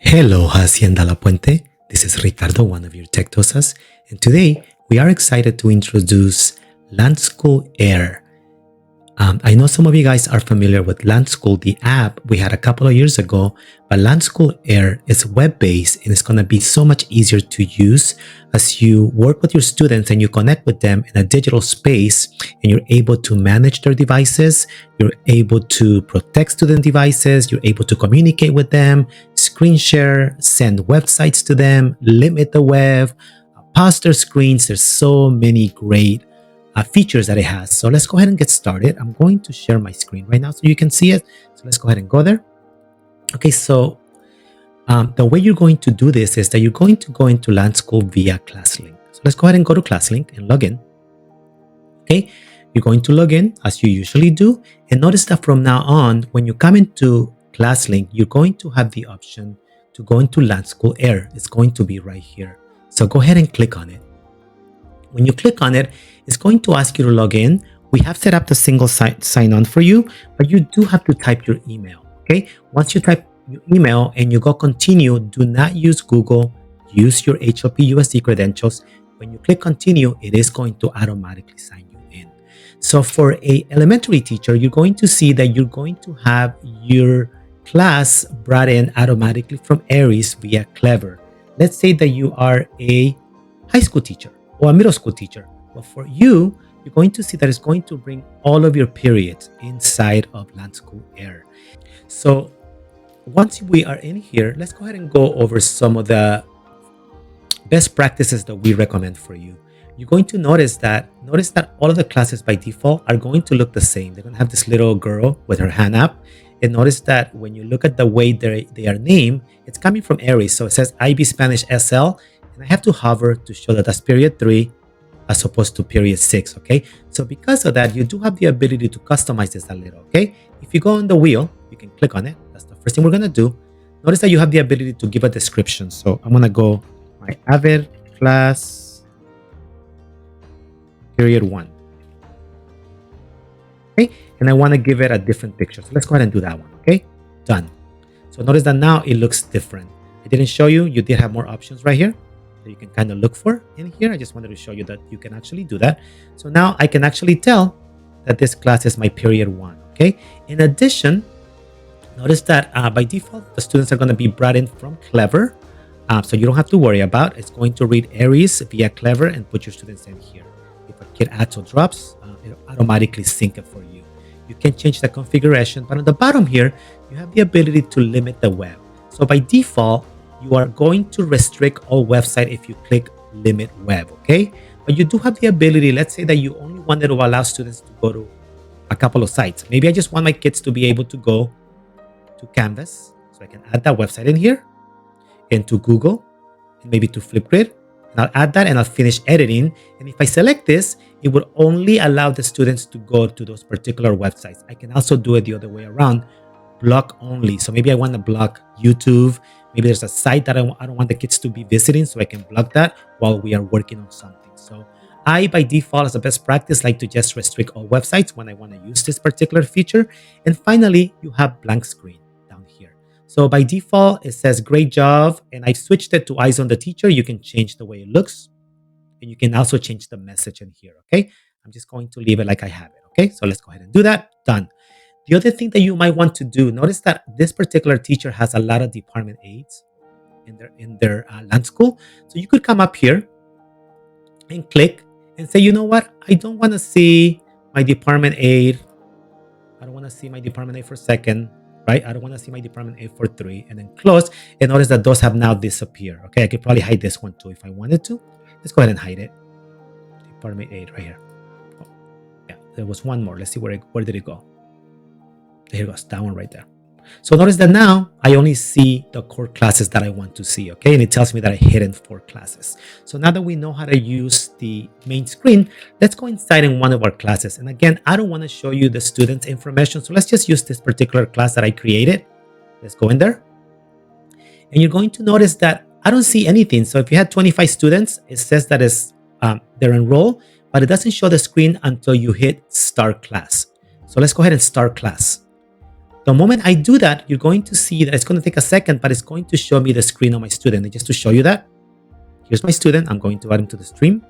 Hello, Hacienda La Puente. This is Ricardo, one of your tech dosas, and today we are excited to introduce LanSchool Air. I know some of you guys are familiar with LanSchool, the app we had a couple of years ago, but LanSchool Air is web-based and it's going to be so much easier to use as you work with your students and you connect with them in a digital space and you're able to manage their devices, you're able to protect student devices, you're able to communicate with them, screen share, send websites to them, limit the web, pause their screens. There's so many great features that it has. So let's go ahead and get started. I'm going to share my screen right now so you can see it. So let's go ahead and go there. Okay, so the way you're going to do this is that you're going to go into LanSchool via ClassLink. So let's go ahead and go to ClassLink and log in. Okay, you're going to log in as you usually do. And notice that from now on, when you come into ClassLink, you're going to have the option to go into LanSchool Air. It's going to be right here. So go ahead and click on it. When you click on it, it's going to ask you to log in. We have set up the single sign on for you, but you do have to type your email. Okay. Once you type your email and you go continue, do not use Google, use your HOP USD credentials. When you click continue, it is going to automatically sign you in. So for a elementary teacher, you're going to see that you're going to have your class brought in automatically from Aries via Clever. Let's say that you are a high school teacher or a middle school teacher. But for you, you're going to see that it's going to bring all of your periods inside of LanSchool Air. So once we are in here, let's go ahead and go over some of the best practices that we recommend for you. You're going to notice that all of the classes by default are going to look the same. They're going to have this little girl with her hand up. And notice that when you look at the way they are named, it's coming from Aries. So it says IB Spanish SL. And I have to hover to show that that's period 3 as opposed to period 6, okay? So because of that, you do have the ability to customize this a little, okay? If you go on the wheel, you can click on it. That's the first thing we're gonna do. Notice that you have the ability to give a description. So I'm gonna go my Avid class period 1. Okay, and I wanna give it a different picture. So let's go ahead and do that one, okay? Done. So notice that now it looks different. I didn't show you, you did have more options right here that you can kind of look for in here. I just wanted to show you that you can actually do that. So now I can actually tell that this class is my period 1, okay? In addition, notice that by default, the students are going to be brought in from Clever. So you don't have to worry about. It's going to read Aries via Clever and put your students in here. If a kid adds or drops, it'll automatically sync it for you. You can change the configuration, but on the bottom here, you have the ability to limit the web. So by default, you are going to restrict all website if you click limit web, okay? But you do have the ability, let's say that you only wanted to allow students to go to a couple of sites. Maybe I just want my kids to be able to go to Canvas, so I can add that website in here, and to Google, and maybe to Flipgrid, and I'll add that and I'll finish editing. And if I select this, it would only allow the students to go to those particular websites. I can also do it the other way around, block only. So maybe I want to block YouTube. Maybe there's a site that I don't want the kids to be visiting, so I can block that while we are working on something. So I, by default, as a best practice, like to just restrict all websites when I want to use this particular feature. And finally, you have blank screen down here. So by default, it says great job. And I switched it to eyes on the teacher. You can change the way it looks. And you can also change the message in here, okay? I'm just going to leave it like I have it, okay? So let's go ahead and do that. Done. The other thing that you might want to do, notice that this particular teacher has a lot of department aides in their LanSchool. So you could come up here and click and say, you know what? I don't want to see my department aide. I don't want to see my department aide for 2nd, right? I don't want to see my department aide for 3, and then close. And notice that those have now disappeared. Okay, I could probably hide this one too if I wanted to. Let's go ahead and hide it. Department aide right here. Oh, yeah, there was one more. Let's see where did it go. Here it goes, that one right there. So notice that now I only see the core classes that I want to see, okay? And it tells me that I hidden 4 classes. So now that we know how to use the main screen, let's go inside in one of our classes. And again, I don't want to show you the students' information. So let's just use this particular class that I created. Let's go in there. And you're going to notice that I don't see anything. So if you had 25 students, it says that they're enrolled, but it doesn't show the screen until you hit start class. So let's go ahead and start class. The moment I do that, you're going to see that it's going to take a second, but it's going to show me the screen of my student. And just to show you that, here's my student. I'm going to add him to the stream.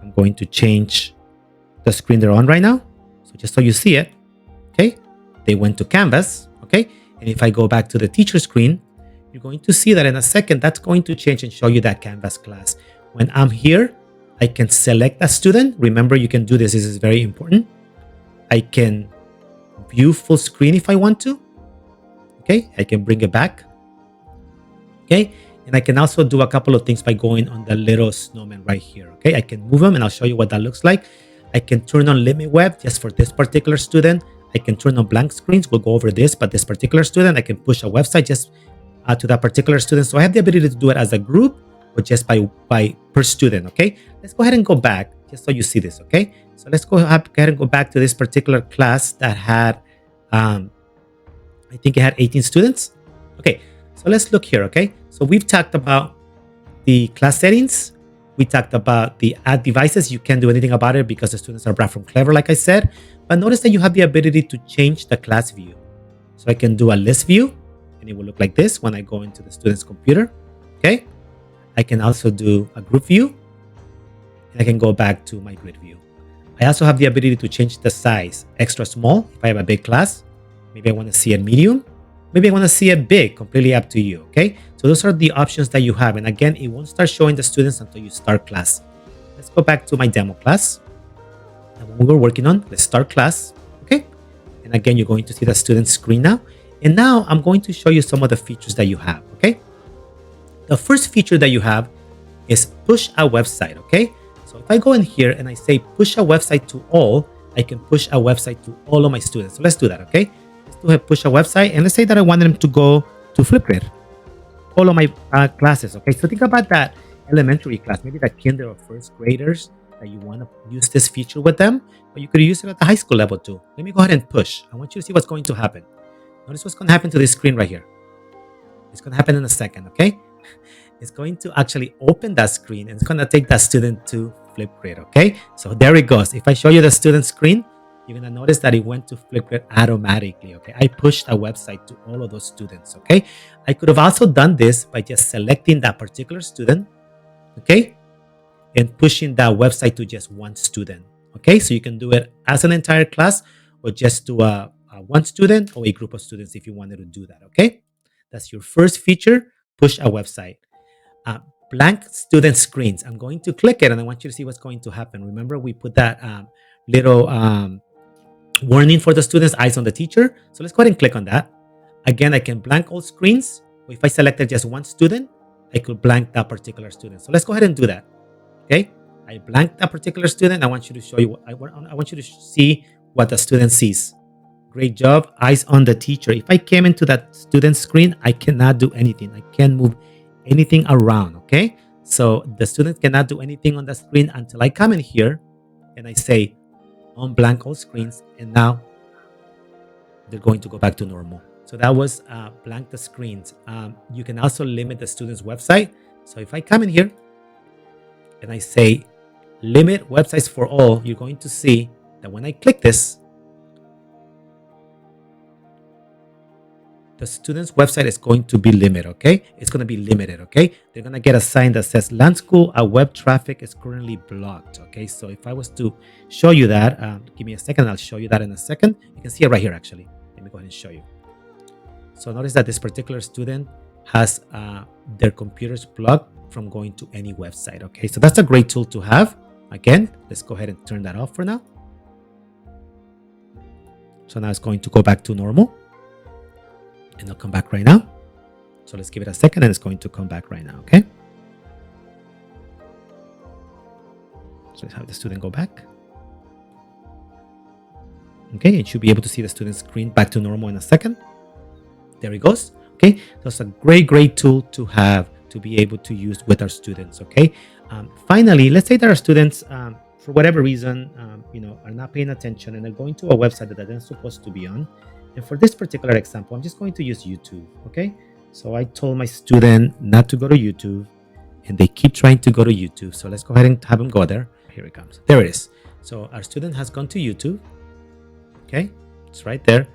I'm going to change the screen they're on right now. So just so you see it, okay? They went to Canvas, okay? And if I go back to the teacher screen, you're going to see that in a second, that's going to change and show you that Canvas class. When I'm here, I can select a student. Remember, you can do this. This is very important. I can view full screen if I want to. Okay, I can bring it back. Okay, and I can also do a couple of things by going on the little snowman right here. Okay, I can move them and I'll show you what that looks like. I can turn on limit web just for this particular student. I can turn on blank screens. We'll go over this, but this particular student, I can push a website just to that particular student. So I have the ability to do it as a group or just by per student. Okay, let's go ahead and go back just so you see this. Okay, so let's go ahead and go back to this particular class that had, I think it had 18 students. Okay, so let's look here. Okay, so we've talked about the class settings. We talked about the add devices. You can't do anything about it because the students are brought from Clever, like I said. But notice that you have the ability to change the class view. So I can do a list view, and it will look like this when I go into the student's computer. Okay, I can also do a group view, and I can go back to my grid view. I also have the ability to change the size extra small if I have a big class. Maybe I want to see it medium. Maybe I want to see it big, completely up to you. Okay, so those are the options that you have. And again, it won't start showing the students until you start class. Let's go back to my demo class. And when we were working on, let's start class. Okay, and again, you're going to see the student screen now. And now I'm going to show you some of the features that you have. Okay, the first feature that you have is push a website. Okay, so if I go in here and I say push a website to all, I can push a website to all of my students. So let's do that. Okay, let's do a push a website, and let's say that I want them to go to Flipgrid, all of my classes. Okay, so think about that elementary class, maybe that kinder or first graders that you want to use this feature with them, but you could use it at the high school level too. Let me go ahead and push. I want you to see what's going to happen. Notice what's going to happen to this screen right here. It's going to happen in a second. Okay, it's going to actually open that screen and it's going to take that student to Flipgrid. Okay, so there it goes. If I show you the student screen, you're going to notice that it went to Flipgrid automatically. Okay, I pushed a website to all of those students. Okay, I could have also done this by just selecting that particular student, okay, and pushing that website to just one student. Okay, so you can do it as an entire class or just to a one student or a group of students if you wanted to do that. Okay, that's your first feature, push a website. Blank student screens. I'm going to click it and I want you to see what's going to happen. Remember, we put that little warning for the students, eyes on the teacher. So let's go ahead and click on that. Again, I can blank all screens. If I selected just one student, I could blank that particular student. So let's go ahead and do that. Okay, I blanked that particular student. I want you to show you what I want you to see what the student sees. Great job. Eyes on the teacher. If I came into that student screen, I cannot do anything. I can't move anything around. Okay, so the student cannot do anything on the screen until I come in here and I say unblank all screens, and now they're going to go back to normal. So that was blank the screens. You can also limit the student's website. So if I come in here and I say limit websites for all, you're going to see that when I click this, the student's website is going to be limited. Okay, it's going to be limited. Okay, they're going to get a sign that says LanSchool web traffic is currently blocked. Okay, so if I was to show you that, give me a second, I'll show you that in a second. You can see it right here actually. Let me go ahead and show you. So notice that this particular student has their computers blocked from going to any website. Okay, so that's a great tool to have. Again, let's go ahead and turn that off for now. So now it's going to go back to normal. And it'll come back right now. So let's give it a second and it's going to come back right now. Okay. So let's have the student go back. Okay, it should be able to see the student's screen back to normal in a second. There it goes. Okay, so it's a great tool to have to be able to use with our students. Okay. Finally, let's say that our students, for whatever reason, are not paying attention and they're going to a website that they're not supposed to be on. And for this particular example, I'm just going to use YouTube. Okay, so I told my student not to go to YouTube, and they keep trying to go to YouTube. So let's go ahead and have them go there. Here it comes. There it is. So our student has gone to YouTube. Okay, it's right there.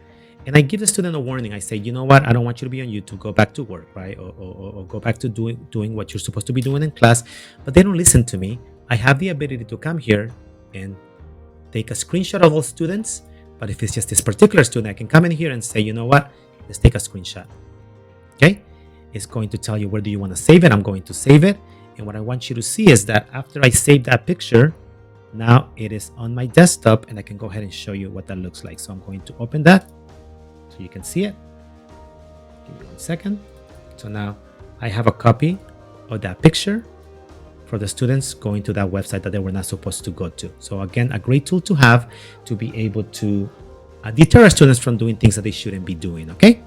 And I give the student a warning. I say, you know what? I don't want you to be on YouTube. Go back to work, right? Or go back to doing what you're supposed to be doing in class. But they don't listen to me. I have the ability to come here and take a screenshot of all students. But if it's just this particular student, I can come in here and say, you know what? Let's take a screenshot. Okay? It's going to tell you where do you want to save it. I'm going to save it. And what I want you to see is that after I save that picture, now it is on my desktop and I can go ahead and show you what that looks like. So I'm going to open that so you can see it. Give me 1 second. So now I have a copy of that picture for the students going to that website that they were not supposed to go to. So again, a great tool to have to be able to deter students from doing things that they shouldn't be doing, okay?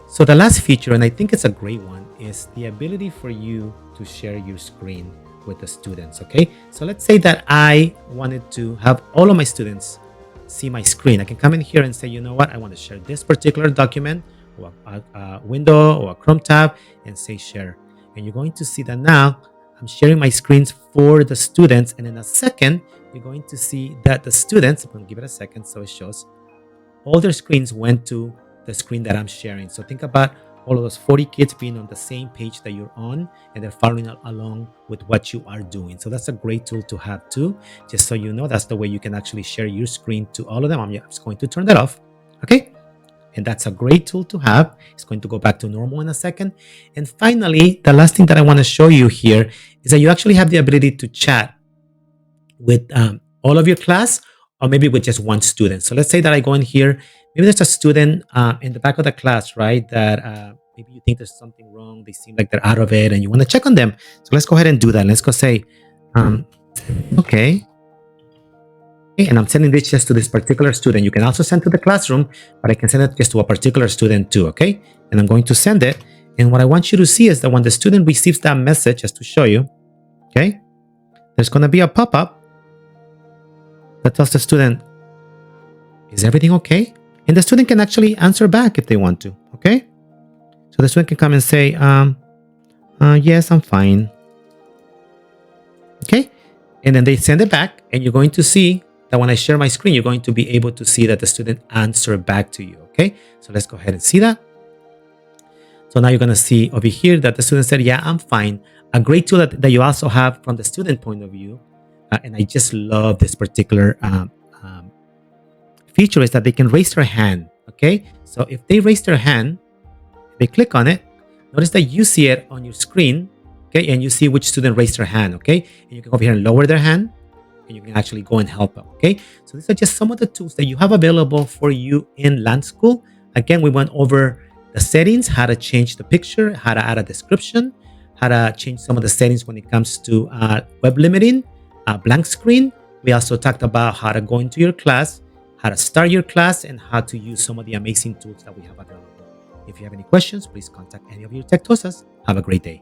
So the last feature, and I think it's a great one, is the ability for you to share your screen with the students, okay? So let's say that I wanted to have all of my students see my screen. I can come in here and say, you know what? I want to share this particular document or a window or a Chrome tab and say share. And you're going to see that now I'm sharing my screens for the students. And in a second, you're going to see that the students, I'm going to give it a second so it shows, all their screens went to the screen that I'm sharing. So think about all of those 40 kids being on the same page that you're on and they're following along with what you are doing. So that's a great tool to have too. Just so you know, that's the way you can actually share your screen to all of them. I'm just going to turn that off. Okay. And that's a great tool to have. It's going to go back to normal in a second. And finally, the last thing that I want to show you here is that you actually have the ability to chat with all of your class or maybe with just one student. So let's say that I go in here, maybe there's a student in the back of the class, right? That maybe you think there's something wrong. They seem like they're out of it and you want to check on them. So let's go ahead and do that. Let's go say, okay. And I'm sending this just to this particular student. You can also send to the classroom, but I can send it just to a particular student too, okay? And I'm going to send it. And what I want you to see is that when the student receives that message, just to show you, okay, there's going to be a pop-up that tells the student, is everything okay? And the student can actually answer back if they want to, okay? So the student can come and say, yes, I'm fine. Okay? And then they send it back, and you're going to see that when I share my screen, you're going to be able to see that the student answered back to you, okay? So let's go ahead and see that. So now you're going to see over here that the student said, yeah, I'm fine. A great tool that you also have from the student point of view, and I just love this particular feature, is that they can raise their hand, okay? So if they raise their hand, they click on it, notice that you see it on your screen, okay? And you see which student raised their hand, okay? And you can go over here and lower their hand, and you can actually go and help them, okay? So these are just some of the tools that you have available for you in LanSchool. Again, we went over the settings, how to change the picture, how to add a description, how to change some of the settings when it comes to web limiting, blank screen. We also talked about how to go into your class, how to start your class, and how to use some of the amazing tools that we have available. If you have any questions, please contact any of your tech tosas. Have a great day.